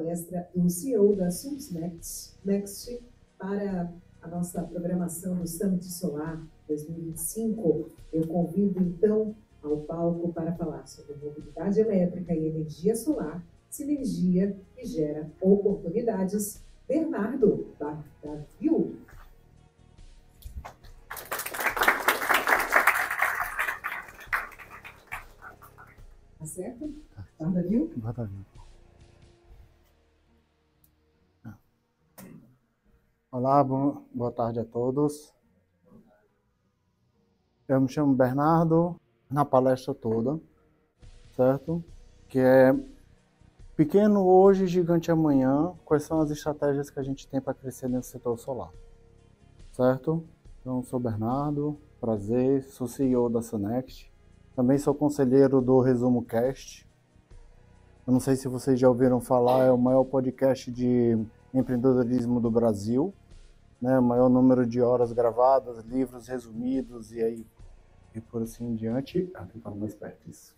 palestra do CEO da Suns Next para a nossa programação do Summit Solar 2025. Eu convido, então, ao palco para falar sobre mobilidade elétrica e energia solar, sinergia que gera oportunidades, Bernardo Bardavil. Tá certo? Bardavil? Bardavil. Olá, boa tarde a todos. Eu me chamo Bernardo, na palestra toda, certo? Que é pequeno hoje, gigante amanhã. Quais são as estratégias que a gente tem para crescer nesse setor solar, certo? Então, sou Bernardo, prazer, sou CEO da Sunext. Também sou conselheiro do Resumo Cast. Eu não sei se vocês já ouviram falar, é o maior podcast de empreendedorismo do Brasil, né? O maior número de horas gravadas, livros resumidos e por assim em diante. Tem que falar mais perto disso.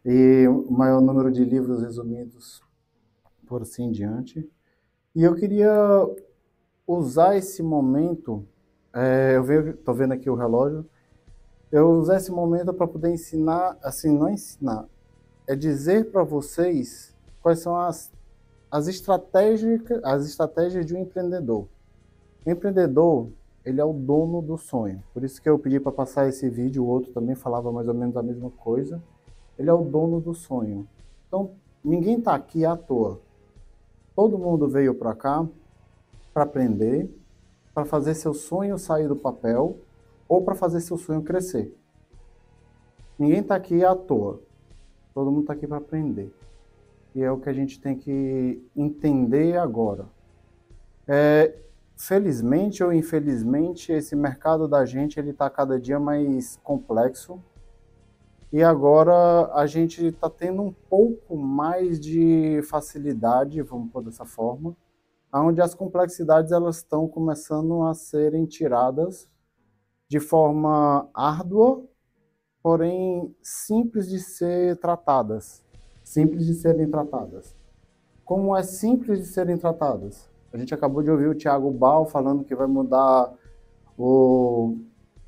E o maior número de livros resumidos, por assim em diante. E eu queria usar esse momento, estou vendo aqui o relógio, eu usar esse momento para poder ensinar, assim, não ensinar, é dizer para vocês quais são as estratégias de um empreendedor. O empreendedor, ele é o dono do sonho. Por isso que eu pedi para passar esse vídeo, o outro também falava mais ou menos a mesma coisa. Ele é o dono do sonho. Então, ninguém está aqui à toa. Todo mundo veio para cá para aprender, para fazer seu sonho sair do papel ou para fazer seu sonho crescer. Ninguém está aqui à toa. Todo mundo está aqui para aprender. E é o que a gente tem que entender agora. Felizmente ou infelizmente, esse mercado da gente está cada dia mais complexo. E agora a gente está tendo um pouco mais de facilidade, vamos pôr dessa forma, onde as complexidades elas estão começando a serem tiradas de forma árdua, porém simples de ser tratadas, simples de serem tratadas. Como é simples de serem tratadas? A gente acabou de ouvir o Thiago Bal falando que vai mudar o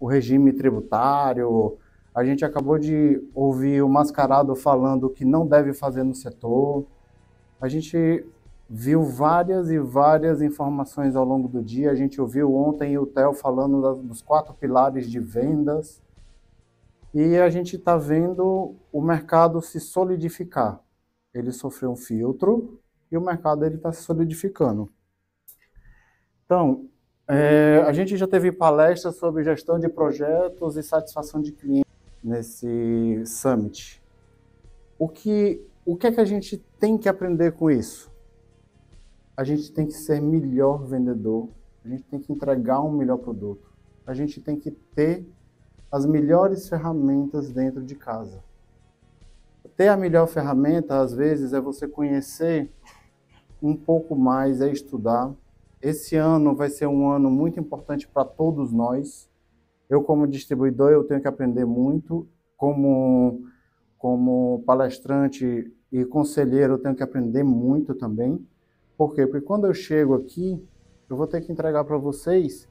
regime tributário. A gente acabou de ouvir o Mascarado falando que não deve fazer no setor. A gente viu várias e várias informações ao longo do dia. A gente ouviu ontem o Theo falando dos 4 pilares de vendas. E a gente está vendo o mercado se solidificar. Ele sofreu um filtro e o mercado está se solidificando. Então, a gente já teve palestras sobre gestão de projetos e satisfação de clientes nesse Summit. O que é que a gente tem que aprender com isso? A gente tem que ser melhor vendedor, a gente tem que entregar um melhor produto, a gente tem que ter as melhores ferramentas dentro de casa. Ter a melhor ferramenta, às vezes, é você conhecer um pouco mais, é estudar. Esse ano vai ser um ano muito importante para todos nós. Eu, como distribuidor, eu tenho que aprender muito. Como palestrante e conselheiro, eu tenho que aprender muito também. Por quê? Porque quando eu chego aqui, eu vou ter que entregar para vocês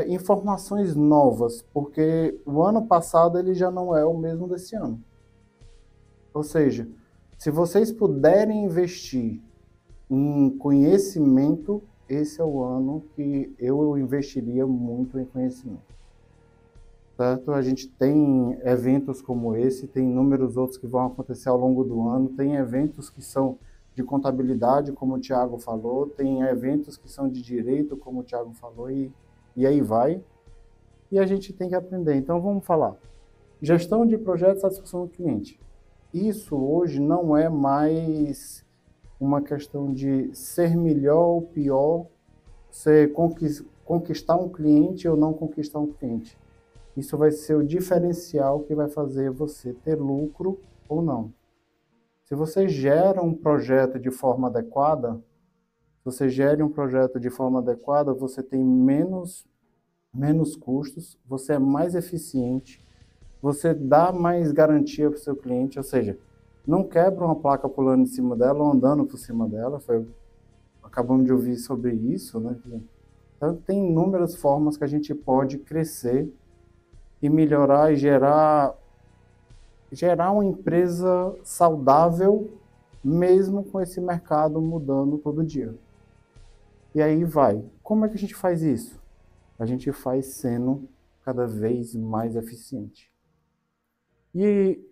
informações novas, porque o ano passado ele já não é o mesmo desse ano. Ou seja, se vocês puderem investir em conhecimento, esse é o ano que eu investiria muito em conhecimento. Certo? A gente tem eventos como esse, tem inúmeros outros que vão acontecer ao longo do ano, tem eventos que são de contabilidade, como o Thiago falou, tem eventos que são de direito, como o Thiago falou, e aí vai. E a gente tem que aprender. Então vamos falar. Gestão de projetos e satisfação do cliente. Isso hoje não é mais uma questão de ser melhor ou pior, ser conquistar um cliente ou não conquistar um cliente. Isso vai ser o diferencial que vai fazer você ter lucro ou não. Se você gera um projeto de forma adequada, você tem menos custos, você é mais eficiente, você dá mais garantia para o seu cliente, ou seja, não quebra uma placa pulando em cima dela ou andando por cima dela. Acabamos de ouvir sobre isso, né? Então, tem inúmeras formas que a gente pode crescer e melhorar e gerar uma empresa saudável, mesmo com esse mercado mudando todo dia. E aí vai. Como é que a gente faz isso? A gente faz sendo cada vez mais eficiente. E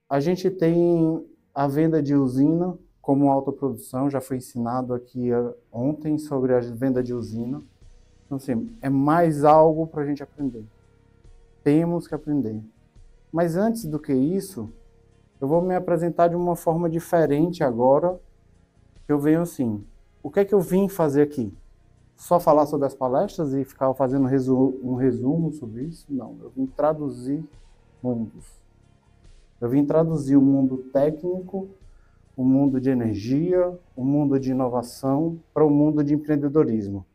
a gente tem a venda de usina como autoprodução, já foi ensinado aqui ontem sobre a venda de usina. Então, assim, é mais algo para a gente aprender. Temos que aprender. Mas antes do que isso, eu vou me apresentar de uma forma diferente agora, que eu venho assim, o que é que eu vim fazer aqui? Só falar sobre as palestras e ficar fazendo um resumo sobre isso? Não, eu vim traduzir mundos. Eu vim traduzir o mundo técnico, o mundo de energia, o mundo de inovação para o mundo de empreendedorismo.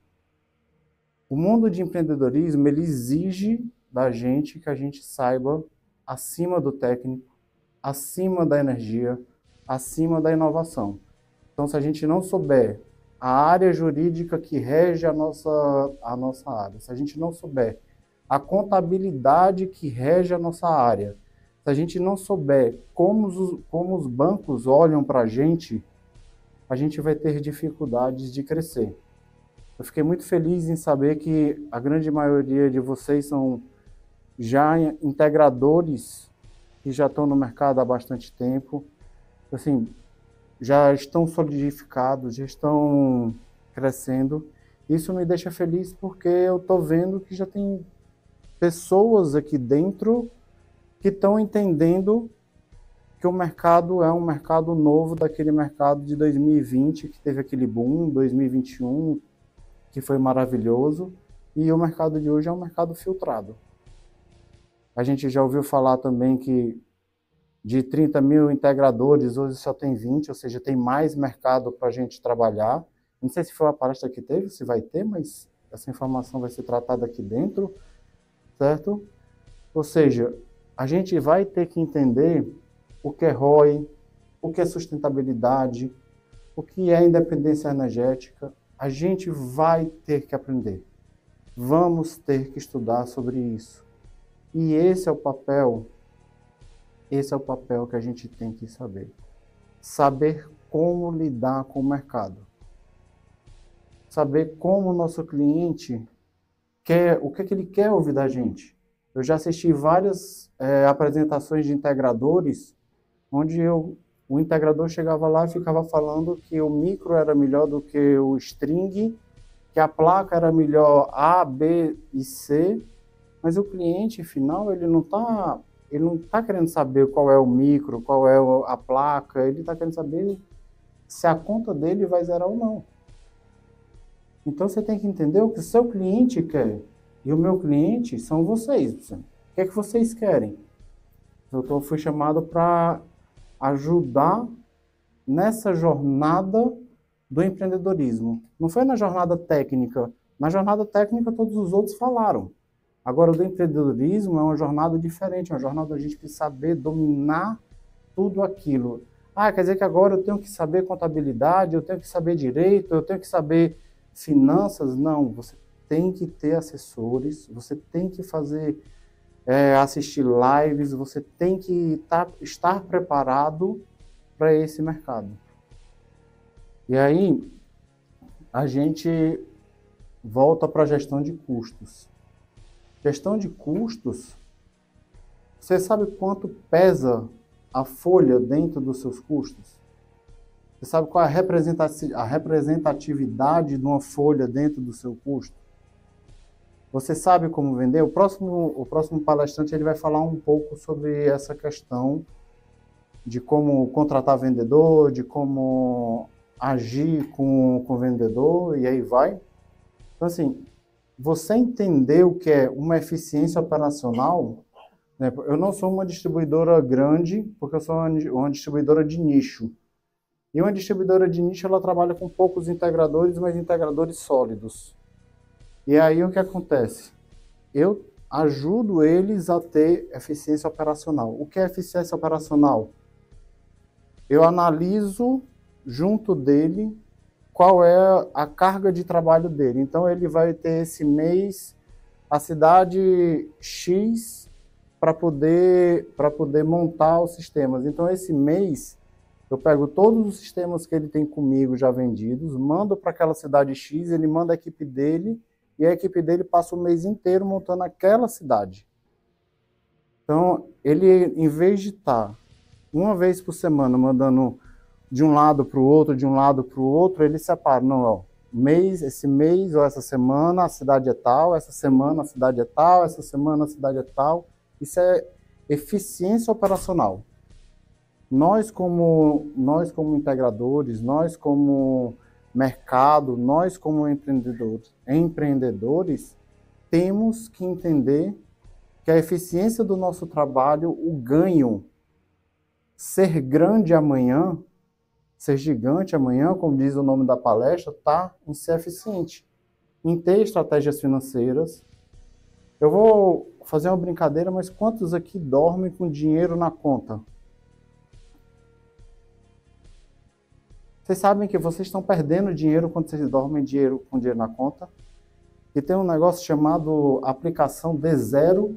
O mundo de empreendedorismo, ele exige da gente que a gente saiba acima do técnico, acima da energia, acima da inovação. Então, se a gente não souber a área jurídica que rege a nossa área, se a gente não souber a contabilidade que rege a nossa área, se a gente não souber como os bancos olham para a gente vai ter dificuldades de crescer. Eu fiquei muito feliz em saber que a grande maioria de vocês são já integradores que já estão no mercado há bastante tempo, assim, já estão solidificados, já estão crescendo. Isso me deixa feliz porque eu estou vendo que já tem pessoas aqui dentro que estão entendendo que o mercado é um mercado novo daquele mercado de 2020, que teve aquele boom, 2021, que foi maravilhoso, e o mercado de hoje é um mercado filtrado. A gente já ouviu falar também que de 30 mil integradores, hoje só tem 20, ou seja, tem mais mercado para a gente trabalhar. Não sei se foi a palestra que teve, se vai ter, mas essa informação vai ser tratada aqui dentro, certo? Ou seja, a gente vai ter que entender o que é ROI, o que é sustentabilidade, o que é independência energética. A gente vai ter que aprender. Vamos ter que estudar sobre isso. E esse é o papel que a gente tem que saber. Saber como lidar com o mercado. Saber como o nosso cliente quer, o que ele quer ouvir da gente. Eu já assisti várias apresentações de integradores, onde o integrador chegava lá e ficava falando que o micro era melhor do que o string, que a placa era melhor A, B e C, mas o cliente final, ele não está querendo saber qual é o micro, qual é a placa, ele está querendo saber se a conta dele vai zerar ou não. Então você tem que entender o que o seu cliente quer. E o meu cliente são vocês. O que é que vocês querem? Eu fui chamado para ajudar nessa jornada do empreendedorismo. Não foi na jornada técnica. Na jornada técnica todos os outros falaram. Agora, o do empreendedorismo é uma jornada diferente, é uma jornada da gente saber dominar tudo aquilo. Quer dizer que agora eu tenho que saber contabilidade, eu tenho que saber direito, eu tenho que saber finanças? Não, você tem que ter assessores, você tem que assistir lives, você tem que estar preparado para esse mercado. E aí, a gente volta para a gestão de custos. Gestão de custos, você sabe quanto pesa a folha dentro dos seus custos? Você sabe qual é a representatividade de uma folha dentro do seu custo? Você sabe como vender? O próximo palestrante ele vai falar um pouco sobre essa questão de como contratar vendedor, de como agir com o vendedor, e aí vai. Então, assim, você entender o que é uma eficiência operacional, né? Eu não sou uma distribuidora grande, porque eu sou uma distribuidora de nicho. E uma distribuidora de nicho, ela trabalha com poucos integradores, mas integradores sólidos. E aí o que acontece? Eu ajudo eles a ter eficiência operacional. O que é eficiência operacional? eu analiso junto dele qual é a carga de trabalho dele. Então, ele vai ter esse mês a cidade X para poder montar os sistemas. Então, esse mês, eu pego todos os sistemas que ele tem comigo já vendidos, mando para aquela cidade X, ele manda a equipe dele, e a equipe dele passa o mês inteiro montando aquela cidade. Então, ele, em vez de estar uma vez por semana mandando de um lado para o outro, de um lado para o outro, ele separa, não, ó, esse mês ou essa semana a cidade é tal, essa semana a cidade é tal, essa semana a cidade é tal. Isso é eficiência operacional. Nós como integradores, nós como mercado, nós como empreendedores, temos que entender que a eficiência do nosso trabalho, o ganho, ser grande amanhã, ser gigante amanhã, como diz o nome da palestra, está em ser eficiente, em ter estratégias financeiras. Eu vou fazer uma brincadeira, mas quantos aqui dormem com dinheiro na conta? Vocês sabem que vocês estão perdendo dinheiro quando vocês dormem com dinheiro na conta? E tem um negócio chamado aplicação D0.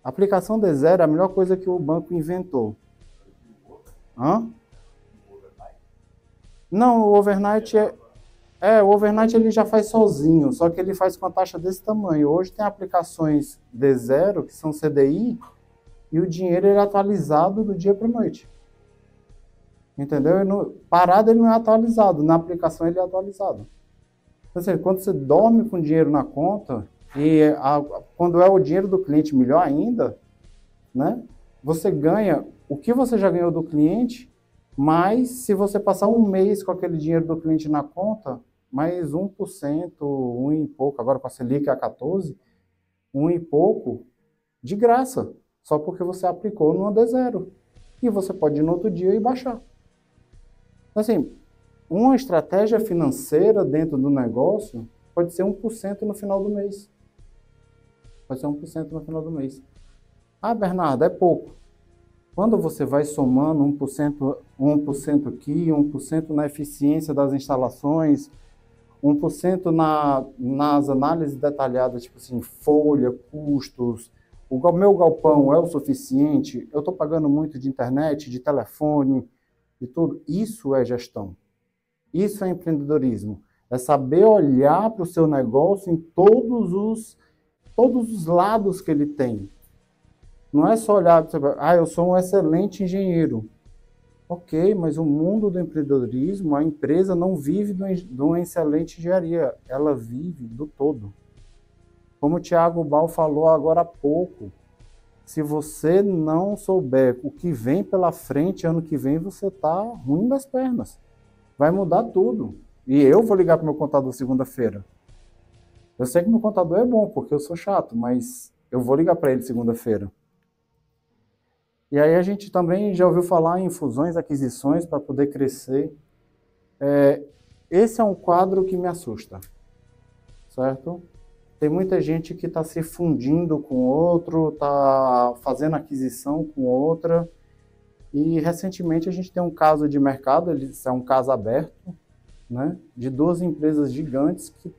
A aplicação D0 é a melhor coisa que o banco inventou. Hã? Não, o overnight o overnight ele já faz sozinho, só que ele faz com a taxa desse tamanho. Hoje tem aplicações D0, que são CDI, e o dinheiro ele é atualizado do dia para a noite. Entendeu? Parado ele não é atualizado, na aplicação ele é atualizado. Então, assim, quando você dorme com dinheiro na conta, quando é o dinheiro do cliente, melhor ainda, né? Você ganha o que você já ganhou do cliente, mas se você passar um mês com aquele dinheiro do cliente na conta, mais 1%, 1 e pouco, agora com a Selic a 14, 1 e pouco, de graça, só porque você aplicou no D0. E você pode ir no outro dia e baixar. Assim, uma estratégia financeira dentro do negócio pode ser 1% no final do mês. Pode ser 1% no final do mês. Ah, Bernardo, é pouco. Quando você vai somando 1% aqui, 1% na eficiência das instalações, 1% nas análises detalhadas, tipo assim, folha, custos, o meu galpão é o suficiente, eu estou pagando muito de internet, de telefone, de tudo. Isso é gestão. Isso é empreendedorismo. É saber olhar para o seu negócio em todos os lados que ele tem. Não é só olhar, eu sou um excelente engenheiro. Ok, mas o mundo do empreendedorismo, a empresa não vive de uma excelente engenharia, ela vive do todo. Como o Thiago Bal falou agora há pouco, se você não souber o que vem pela frente, ano que vem você está ruim das pernas. Vai mudar tudo. E eu vou ligar para o meu contador segunda-feira. Eu sei que meu contador é bom, porque eu sou chato, mas eu vou ligar para ele segunda-feira. E aí a gente também já ouviu falar em fusões, aquisições para poder crescer. Esse é um quadro que me assusta, certo? Tem muita gente que está se fundindo com outro, está fazendo aquisição com outra. E recentemente a gente tem um caso de mercado, é um caso aberto, né, de duas empresas gigantes que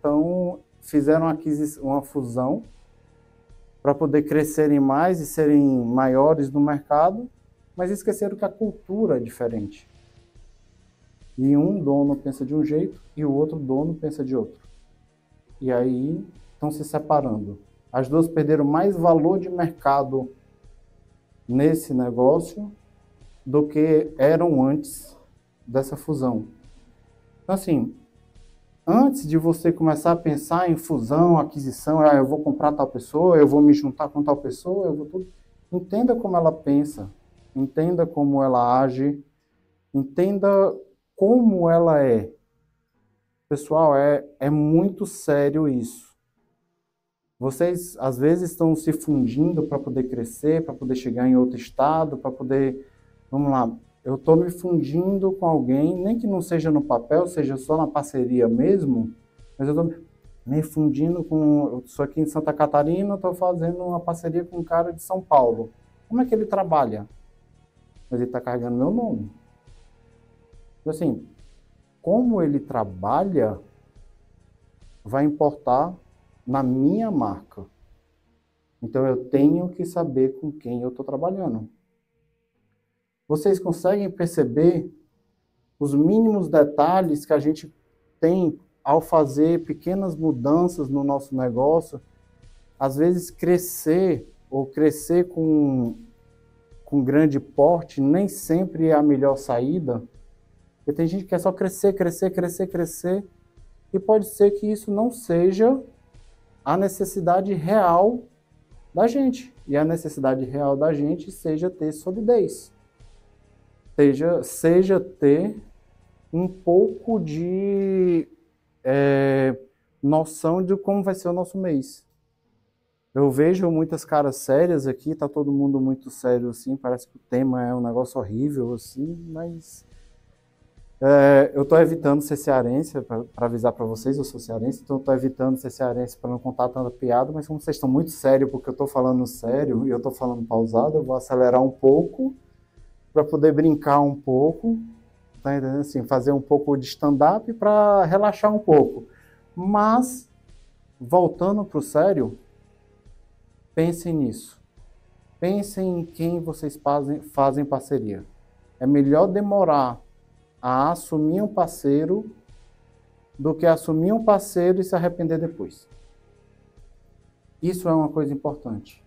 fizeram uma fusão para poder crescerem mais e serem maiores no mercado, mas esqueceram que a cultura é diferente. E um dono pensa de um jeito e o outro dono pensa de outro. E aí estão se separando. As duas perderam mais valor de mercado nesse negócio do que eram antes dessa fusão. Então, assim, antes de você começar a pensar em fusão, aquisição, eu vou comprar tal pessoa, eu vou me juntar com tal pessoa, eu vou tudo. Entenda como ela pensa, entenda como ela age, entenda como ela é. Pessoal, é muito sério isso. Vocês, às vezes, estão se fundindo para poder crescer, para poder chegar em outro estado, para poder... Vamos lá, eu estou me fundindo com alguém, nem que não seja no papel, seja só na parceria mesmo, mas eu estou me fundindo com... Eu sou aqui em Santa Catarina, estou fazendo uma parceria com um cara de São Paulo. Como é que ele trabalha? mas ele está carregando meu nome. Então, assim, como ele trabalha vai importar na minha marca. Então, eu tenho que saber com quem eu estou trabalhando. Vocês conseguem perceber os mínimos detalhes que a gente tem ao fazer pequenas mudanças no nosso negócio? Às vezes, crescer ou crescer com grande porte nem sempre é a melhor saída. Porque tem gente que quer só crescer, crescer, crescer, crescer, e pode ser que isso não seja a necessidade real da gente. E a necessidade real da gente seja ter solidez. Seja ter um pouco de noção de como vai ser o nosso mês. Eu vejo muitas caras sérias aqui, tá todo mundo muito sério assim, parece que o tema é um negócio horrível assim, mas eu tô evitando ser cearense, para avisar para vocês, eu sou cearense, então eu tô evitando ser cearense para não contar tanta piada, mas como vocês estão muito sérios, porque eu tô falando sério e eu tô falando pausado, eu vou acelerar um pouco para poder brincar um pouco, tá entendendo? Assim, fazer um pouco de stand-up para relaxar um pouco. Mas, voltando para o sério, pensem nisso. Pensem em quem vocês fazem parceria. É melhor demorar a assumir um parceiro do que assumir um parceiro e se arrepender depois. Isso é uma coisa importante.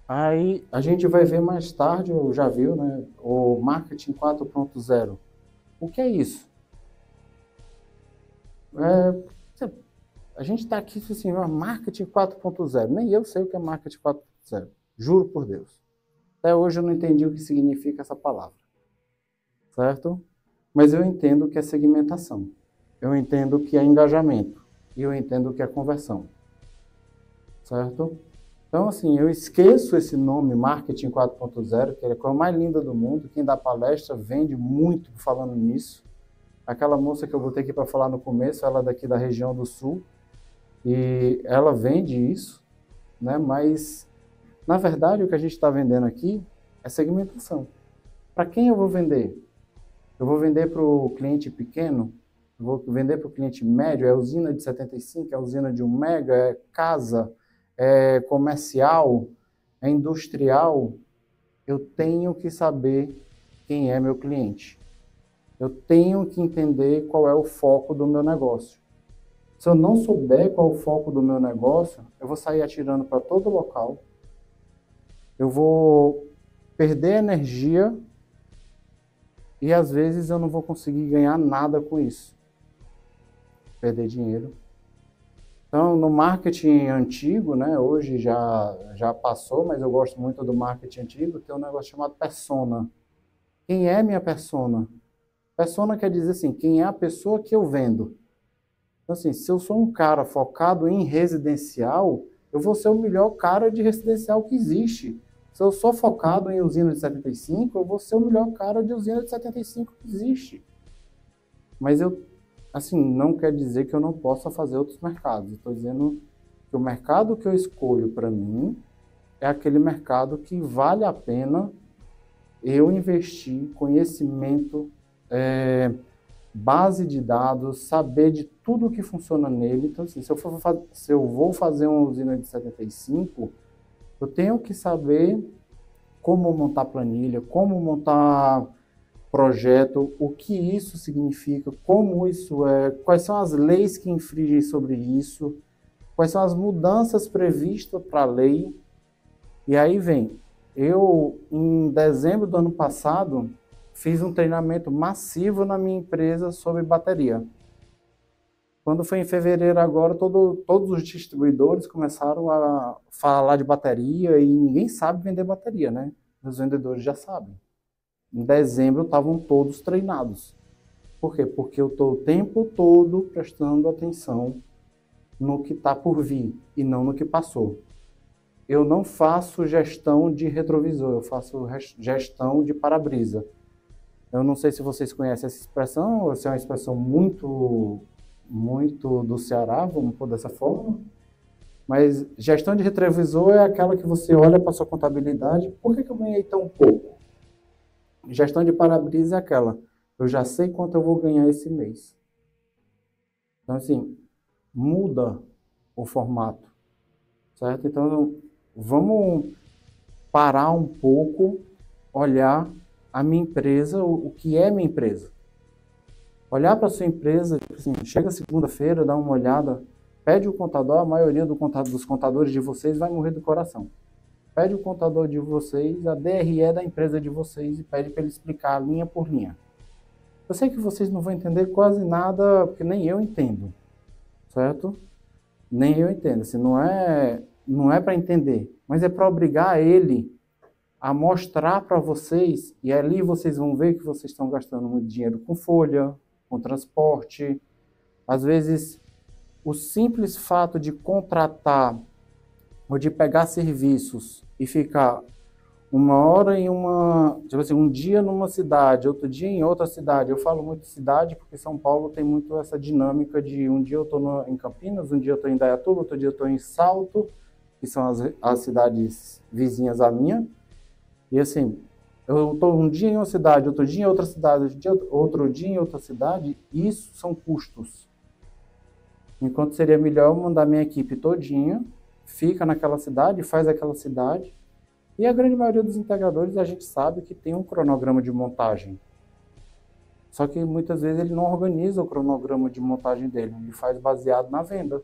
Aí a gente vai ver mais tarde, ou já viu, né, o Marketing 4.0. O que é isso? A gente está aqui assim, Marketing 4.0. Nem eu sei o que é Marketing 4.0. Juro por Deus. Até hoje eu não entendi o que significa essa palavra. Certo? Mas eu entendo o que é segmentação. Eu entendo o que é engajamento. E eu entendo o que é conversão. Certo? Então, assim, eu esqueço esse nome, Marketing 4.0, que é a coisa mais linda do mundo. Quem dá palestra vende muito falando nisso. Aquela moça que eu botei aqui para falar no começo, ela é daqui da região do Sul, e ela vende isso, né? Mas, na verdade, o que a gente está vendendo aqui é segmentação. Para quem eu vou vender? Eu vou vender para o cliente pequeno? Eu vou vender para o cliente médio? É usina de 75? É usina de 1 mega? É casa? É comercial? É industrial? Eu tenho que saber quem é meu cliente. Eu tenho que entender qual é o foco do meu negócio. Se eu não souber qual é o foco do meu negócio, eu vou sair atirando para todo local. Eu vou perder energia e às vezes eu não vou conseguir ganhar nada com isso. Perder dinheiro. Então, no marketing antigo, né, hoje já passou, mas eu gosto muito do marketing antigo, tem um negócio chamado persona. Quem é minha persona? Persona quer dizer assim, quem é a pessoa que eu vendo. Então, assim, se eu sou um cara focado em residencial, eu vou ser o melhor cara de residencial que existe. Se eu sou focado em usina de 75, eu vou ser o melhor cara de usina de 75 que existe. Mas assim, não quer dizer que eu não possa fazer outros mercados. Estou dizendo que o mercado que eu escolho para mim é aquele mercado que vale a pena eu investir conhecimento, base de dados, saber de tudo que funciona nele. Então, assim, se eu vou fazer uma usina de 75, eu tenho que saber como montar planilha, como montar projeto, o que isso significa, como isso é, quais são as leis que infringem sobre isso, quais são as mudanças previstas para a lei. E aí vem, eu, em dezembro do ano passado, fiz um treinamento massivo na minha empresa sobre bateria. Quando foi em fevereiro agora, todos os distribuidores começaram a falar de bateria e ninguém sabe vender bateria, né? Os vendedores já sabem. Em dezembro estavam todos treinados. Por quê? Porque eu estou o tempo todo prestando atenção no que está por vir e não no que passou. Eu não faço gestão de retrovisor, eu faço gestão de para-brisa. Eu não sei se vocês conhecem essa expressão, ou se é uma expressão muito do Ceará, vamos pôr dessa forma. Mas gestão de retrovisor é aquela que você olha para sua contabilidade, por que eu ganhei tão pouco? Gestão de para-brisa é aquela, eu já sei quanto eu vou ganhar esse mês. Então, assim, muda o formato, certo? Então, vamos parar um pouco, olhar a minha empresa, o que é minha empresa. Olhar para a sua empresa, assim, chega segunda-feira, dá uma olhada, pede o contador, a maioria dos contadores de vocês vai morrer do coração. Pede o contador de vocês, a DRE da empresa de vocês, e pede para ele explicar linha por linha. Eu sei que vocês não vão entender quase nada, porque nem eu entendo, certo? Nem eu entendo, assim, não é para entender, mas é para obrigar ele a mostrar para vocês, e ali vocês vão ver que vocês estão gastando muito dinheiro com folha, com transporte. Às vezes, o simples fato de contratar ou de pegar serviços e ficar uma hora em uma, tipo assim, um dia numa cidade, outro dia em outra cidade. Eu falo muito cidade porque São Paulo tem muito essa dinâmica de um dia eu estou em Campinas, um dia eu estou em Indaiatuba, outro dia eu estou em Salto, que são as cidades vizinhas à minha. E assim, eu estou um dia em uma cidade, outro dia em outra cidade, outro dia em outra cidade, isso são custos. Enquanto seria melhor eu mandar minha equipe todinha, fica naquela cidade, faz aquela cidade. E a grande maioria dos integradores a gente sabe que tem um cronograma de montagem. Só que muitas vezes ele não organiza o cronograma de montagem dele, ele faz baseado na venda.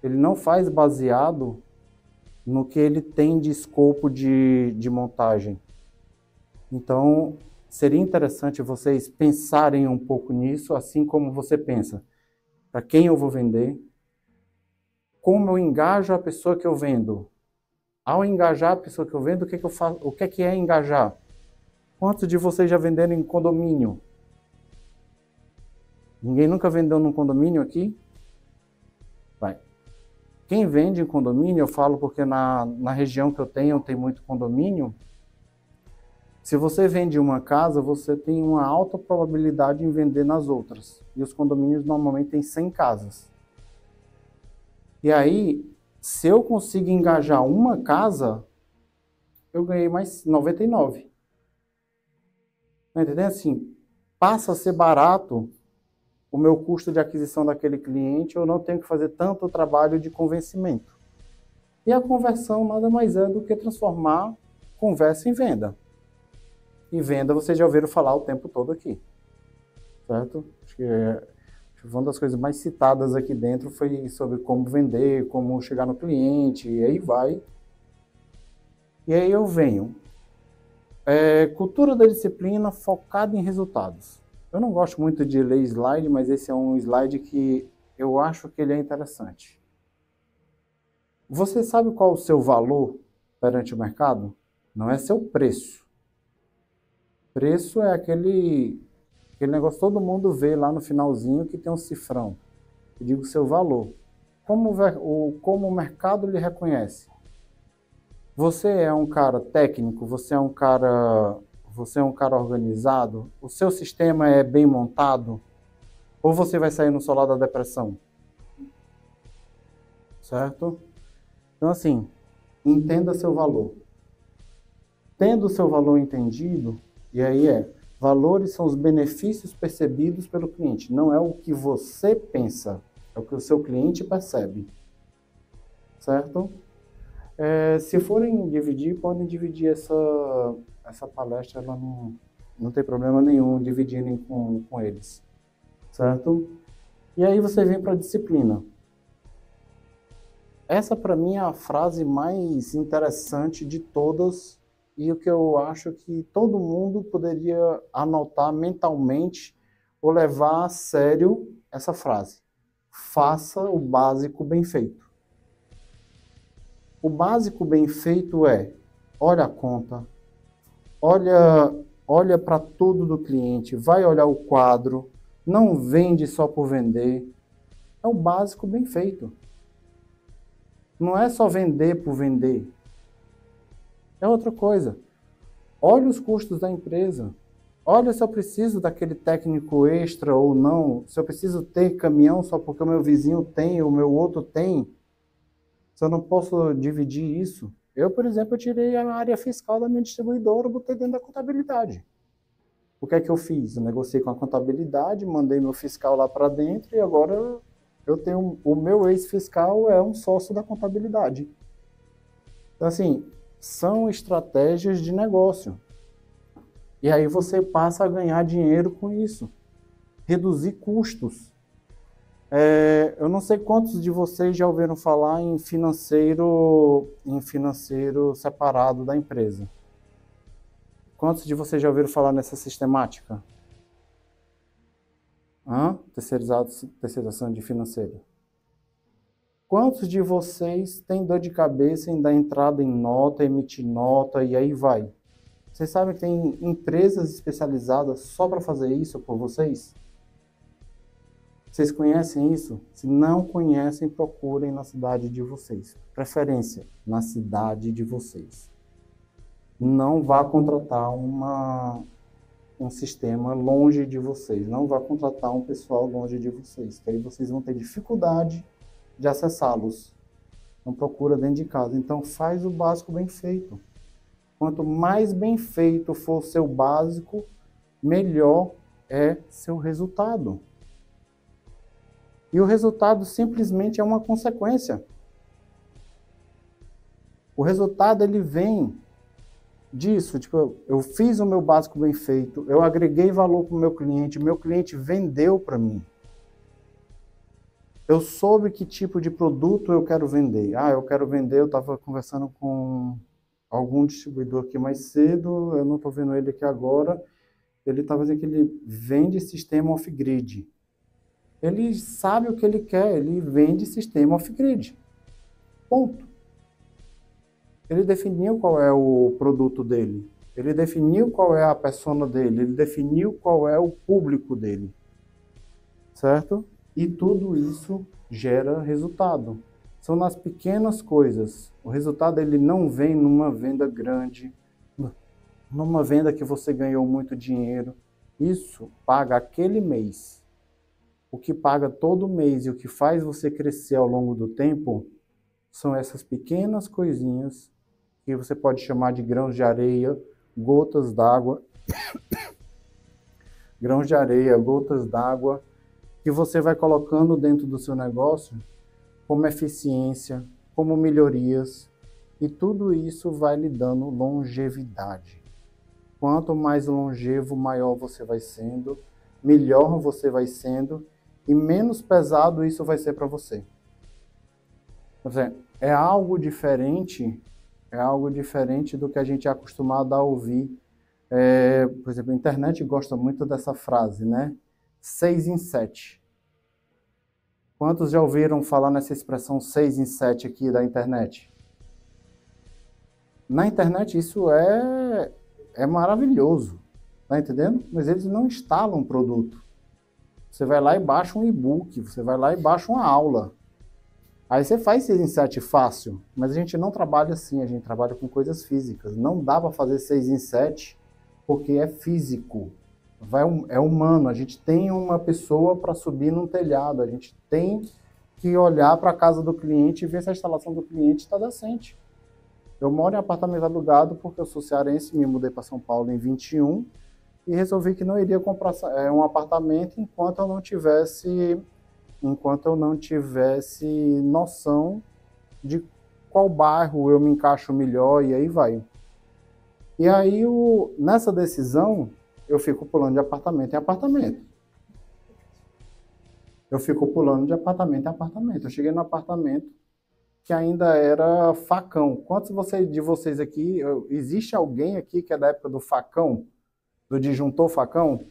Ele não faz baseado no que ele tem de escopo de montagem. Então, seria interessante vocês pensarem um pouco nisso, assim como você pensa. Para quem eu vou vender? Como eu engajo a pessoa que eu vendo? Ao engajar a pessoa que eu vendo, o que eu faço? O que é engajar? Quantos de vocês já venderam em condomínio? Ninguém nunca vendeu num condomínio aqui? Vai. Quem vende em condomínio, eu falo porque na região que eu tenho, tem muito condomínio. Se você vende uma casa, você tem uma alta probabilidade em vender nas outras. E os condomínios normalmente têm 100 casas. E aí, se eu consigo engajar uma casa, eu ganhei mais 99. Tá entendendo? Assim, passa a ser barato o meu custo de aquisição daquele cliente, eu não tenho que fazer tanto trabalho de convencimento. E a conversão nada mais é do que transformar conversa em venda. E venda vocês já ouviram falar o tempo todo aqui, certo? Acho que uma das coisas mais citadas aqui dentro foi sobre como vender, como chegar no cliente, e aí vai. E aí eu venho. Cultura da disciplina focada em resultados. Eu não gosto muito de ler slide, mas esse é um slide que eu acho que ele é interessante. Você sabe qual o seu valor perante o mercado? Não é seu preço. Preço é aquele negócio que todo mundo vê lá no finalzinho que tem um cifrão. Eu digo seu valor. Como o mercado lhe reconhece? Você é um cara técnico, você é um cara organizado, o seu sistema é bem montado, ou você vai sair no solar da depressão? Certo? Então, assim, entenda seu valor. Tendo o seu valor entendido, e aí valores são os benefícios percebidos pelo cliente, não é o que você pensa, é o que o seu cliente percebe. Certo? Se forem dividir, podem dividir essa palestra, ela não tem problema nenhum dividirem com eles, certo? E aí você vem para a disciplina. Essa para mim é a frase mais interessante de todas e o que eu acho que todo mundo poderia anotar mentalmente ou levar a sério essa frase. Faça o básico bem feito. O básico bem feito olha a conta, olha para tudo do cliente, vai olhar o quadro, não vende só por vender. É o básico bem feito. Não é só vender por vender. É outra coisa. Olha os custos da empresa. Olha se eu preciso daquele técnico extra ou não. Se eu preciso ter caminhão só porque o meu vizinho tem, o meu outro tem. Se eu não posso dividir isso, eu, por exemplo, eu tirei a área fiscal da minha distribuidora, botei dentro da contabilidade. O que é que eu fiz? Eu negociei com a contabilidade, mandei meu fiscal lá para dentro e agora eu tenho o meu ex-fiscal é um sócio da contabilidade. Então, assim, são estratégias de negócio. E aí você passa a ganhar dinheiro com isso. Reduzir custos. Eu não sei quantos de vocês já ouviram falar em financeiro separado da empresa. Quantos de vocês já ouviram falar nessa sistemática? Terceirização de financeiro. Quantos de vocês têm dor de cabeça em dar entrada em nota, emitir nota e aí vai? Vocês sabem que tem empresas especializadas só para fazer isso por vocês? Vocês conhecem isso? Se não conhecem, procurem na cidade de vocês. Preferência, na cidade de vocês. Não vá contratar um sistema longe de vocês. Não vá contratar um pessoal longe de vocês. Que aí vocês vão ter dificuldade de acessá-los. Não procura dentro de casa. Então faz o básico bem feito. Quanto mais bem feito for o seu básico, melhor é seu resultado. E o resultado simplesmente é uma consequência. O resultado ele vem disso, tipo, eu fiz o meu básico bem feito, eu agreguei valor para o meu cliente vendeu para mim. Eu soube que tipo de produto eu quero vender. Eu quero vender, eu estava conversando com algum distribuidor aqui mais cedo, eu não estou vendo ele aqui agora, ele estava dizendo que ele vende sistema off-grid. Ele sabe o que ele quer, ele vende sistema off-grid. Ponto. Ele definiu qual é o produto dele, ele definiu qual é a persona dele, ele definiu qual é o público dele. Certo? E tudo isso gera resultado. São nas pequenas coisas. O resultado ele não vem numa venda grande, numa venda que você ganhou muito dinheiro. Isso paga aquele mês. O que paga todo mês e o que faz você crescer ao longo do tempo são essas pequenas coisinhas que você pode chamar de grãos de areia, gotas d'água, grãos de areia, gotas d'água, que você vai colocando dentro do seu negócio como eficiência, como melhorias, e tudo isso vai lhe dando longevidade. Quanto mais longevo, maior você vai sendo, melhor você vai sendo, e menos pesado isso vai ser para você. É algo diferente do que a gente é acostumado a ouvir. Por exemplo, a internet gosta muito dessa frase, né? 6 em 7. Quantos já ouviram falar nessa expressão 6 em 7 aqui da internet? Na internet isso é maravilhoso, tá entendendo? Mas eles não instalam um produto. Você vai lá e baixa um e-book, você vai lá e baixa uma aula. Aí você faz 6 em 7 fácil, mas a gente não trabalha assim, a gente trabalha com coisas físicas. Não dá para fazer 6 em 7 porque é físico, é humano. A gente tem uma pessoa para subir num telhado, a gente tem que olhar para a casa do cliente e ver se a instalação do cliente está decente. Eu moro em apartamento alugado porque eu sou cearense, me mudei para São Paulo em 21 e resolvi que não iria comprar um apartamento enquanto eu não tivesse noção de qual bairro eu me encaixo melhor e aí vai. E aí, nessa decisão, eu fico pulando de apartamento em apartamento. Eu fico pulando de apartamento em apartamento. Eu cheguei no apartamento que ainda era facão. Quantos de vocês aqui, existe alguém aqui que é da época do facão? Do disjuntor facão?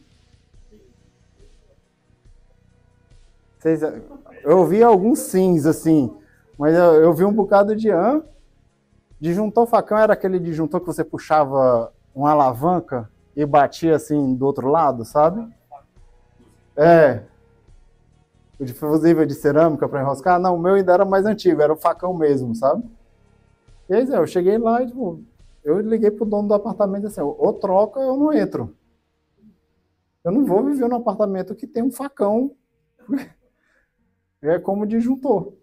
Eu ouvi alguns sims, assim, mas eu vi um bocado de Disjuntor facão era aquele disjuntor que você puxava uma alavanca e batia assim do outro lado, sabe? O de fusível de cerâmica para enroscar. Não, o meu ainda era mais antigo, era o facão mesmo, sabe? E aí, eu cheguei lá e tipo, eu liguei pro dono do apartamento assim, ou troca ou eu não entro. Eu não vou viver num apartamento que tem um facão. É como disjuntor.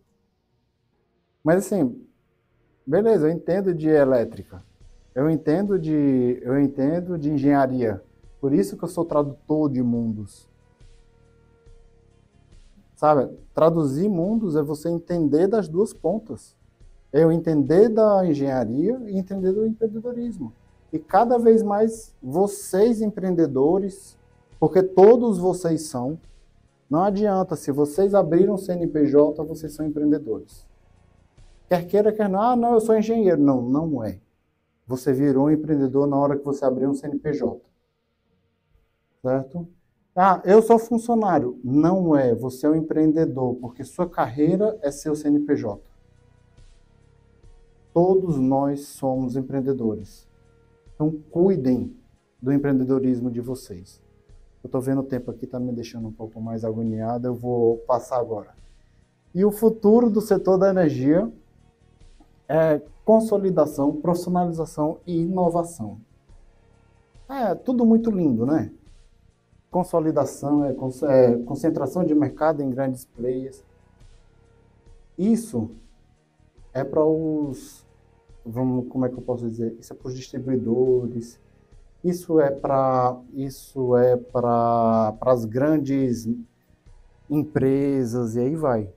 Mas assim, beleza, eu entendo de elétrica, eu entendo de engenharia. Por isso que eu sou tradutor de mundos. Sabe? Traduzir mundos é você entender das duas pontas. É eu entender da engenharia e entender do empreendedorismo. E cada vez mais vocês empreendedores, porque todos vocês são, não adianta, se vocês abriram CNPJ, vocês são empreendedores. Quer queira, quer não, ah, não, eu sou engenheiro. Não, não é. Você virou um empreendedor na hora que você abriu um CNPJ. Certo? Ah, eu sou funcionário. Não é, você é um empreendedor, porque sua carreira é seu CNPJ. Todos nós somos empreendedores. Então, cuidem do empreendedorismo de vocês. Eu estou vendo o tempo aqui, está me deixando um pouco mais agoniado, eu vou passar agora. E o futuro do setor da energia é consolidação, profissionalização e inovação. É tudo muito lindo, né? Consolidação, concentração de mercado em grandes players. Isso é para como é que eu posso dizer? Isso é para os distribuidores, isso é para as grandes empresas e aí vai.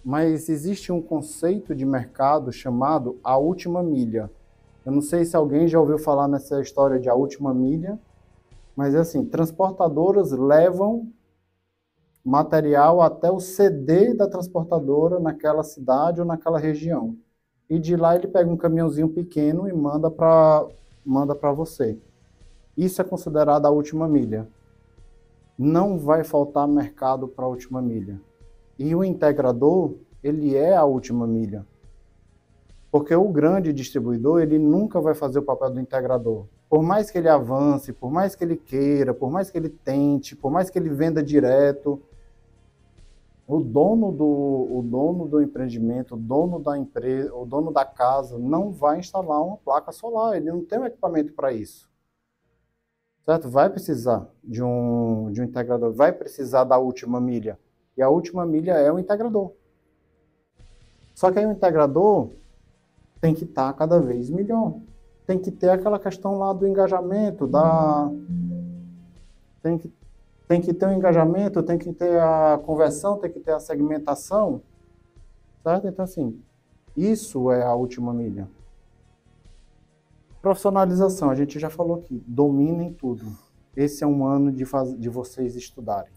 Mas existe um conceito de mercado chamado a última milha. Eu não sei se alguém já ouviu falar nessa história de a última milha, mas é assim, transportadoras levam material até o CD da transportadora naquela cidade ou naquela região. E de lá ele pega um caminhãozinho pequeno e manda para você. Isso é considerado a última milha. Não vai faltar mercado para a última milha. E o integrador, ele é a última milha. Porque o grande distribuidor, ele nunca vai fazer o papel do integrador. Por mais que ele avance, por mais que ele queira, por mais que ele tente, por mais que ele venda direto, o dono do empreendimento, o dono da empresa, o dono da casa não vai instalar uma placa solar, ele não tem um equipamento para isso. Certo? Vai precisar de um integrador, vai precisar da última milha. E a última milha é o integrador. Só que aí o integrador tem que estar cada vez melhor. Tem que ter aquela questão lá do engajamento, tem que ter o engajamento, tem que ter a conversão, tem que ter a segmentação, certo? Então, assim, isso é a última milha. Profissionalização, a gente já falou aqui, dominem tudo. Esse é um ano de vocês estudarem.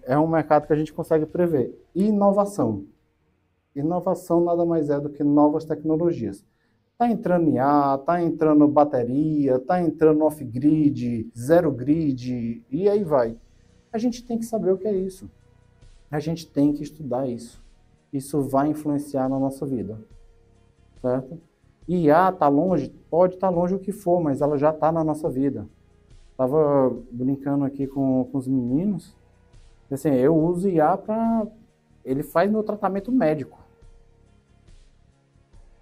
É um mercado que a gente consegue prever. E inovação. Inovação nada mais é do que novas tecnologias. Está entrando IA, está entrando bateria, está entrando off-grid, zero-grid, e aí vai. A gente tem que saber o que é isso. A gente tem que estudar isso. Isso vai influenciar na nossa vida. Certo? IA está longe? Pode estar longe o que for, mas ela já está na nossa vida. Estava brincando aqui com os meninos. Assim, eu uso IA para... Ele faz meu tratamento médico.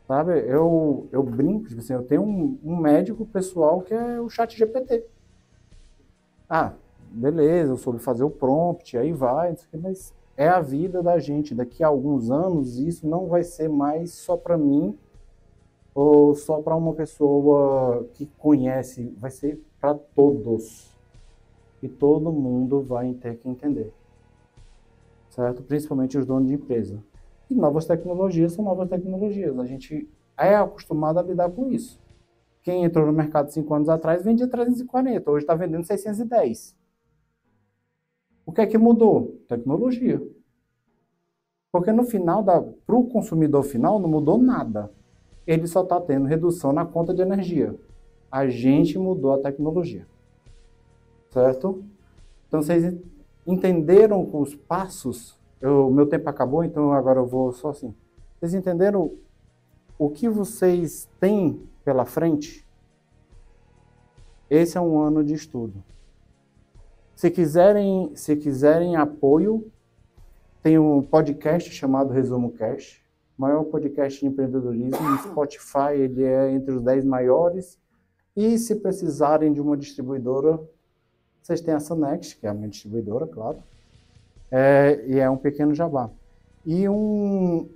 Sabe? Eu brinco, tipo assim, eu tenho um médico pessoal que é o ChatGPT. Ah, beleza, eu soube fazer o prompt, aí vai, mas é a vida da gente. Daqui a alguns anos, isso não vai ser mais só para mim ou só para uma pessoa que conhece, vai ser para todos. E todo mundo vai ter que entender. Certo? Principalmente os donos de empresa. E novas tecnologias são novas tecnologias. A gente é acostumado a lidar com isso. Quem entrou no mercado 5 anos atrás vendia 340, hoje está vendendo 610. O que é que mudou? Tecnologia. Porque no final, para o consumidor final, não mudou nada. Ele só está tendo redução na conta de energia. A gente mudou a tecnologia. Certo? Então, vocês entenderam os passos? Meu tempo acabou, então agora eu vou só assim. Vocês entenderam o que vocês têm pela frente? Esse é um ano de estudo. Se quiserem apoio, tem um podcast chamado Resumo Cash, maior podcast de empreendedorismo. No Spotify, ele é entre os 10 maiores. E se precisarem de uma distribuidora, vocês têm a Sanext, que é a minha distribuidora, claro. E é um pequeno jabá. E um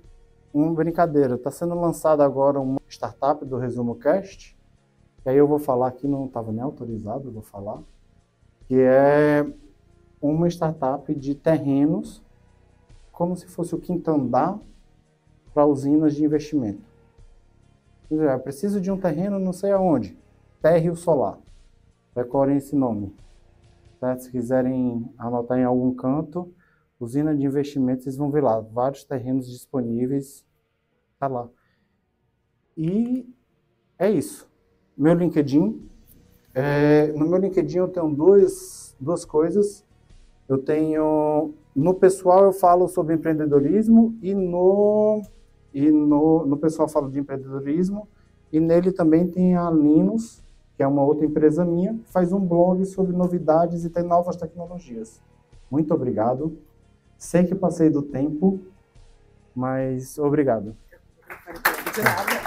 uma brincadeira. Está sendo lançada agora uma startup do Resumo Cast, que aí eu vou falar aqui, não estava nem autorizado, eu vou falar, que é uma startup de terrenos, como se fosse o quinto andar para usinas de investimento. Eu preciso de um terreno não sei aonde, térreo solar. Decorem esse nome. Certo? Se quiserem anotar em algum canto, usina de investimentos, vocês vão ver lá, vários terrenos disponíveis, tá lá. E é isso. Meu LinkedIn, no meu LinkedIn eu tenho duas coisas. Eu tenho, no pessoal eu falo sobre empreendedorismo e no pessoal eu falo de empreendedorismo e nele também tem a Linus, que é uma outra empresa minha, que faz um blog sobre novidades e tem novas tecnologias. Muito obrigado. Sei que passei do tempo, mas obrigado. De nada.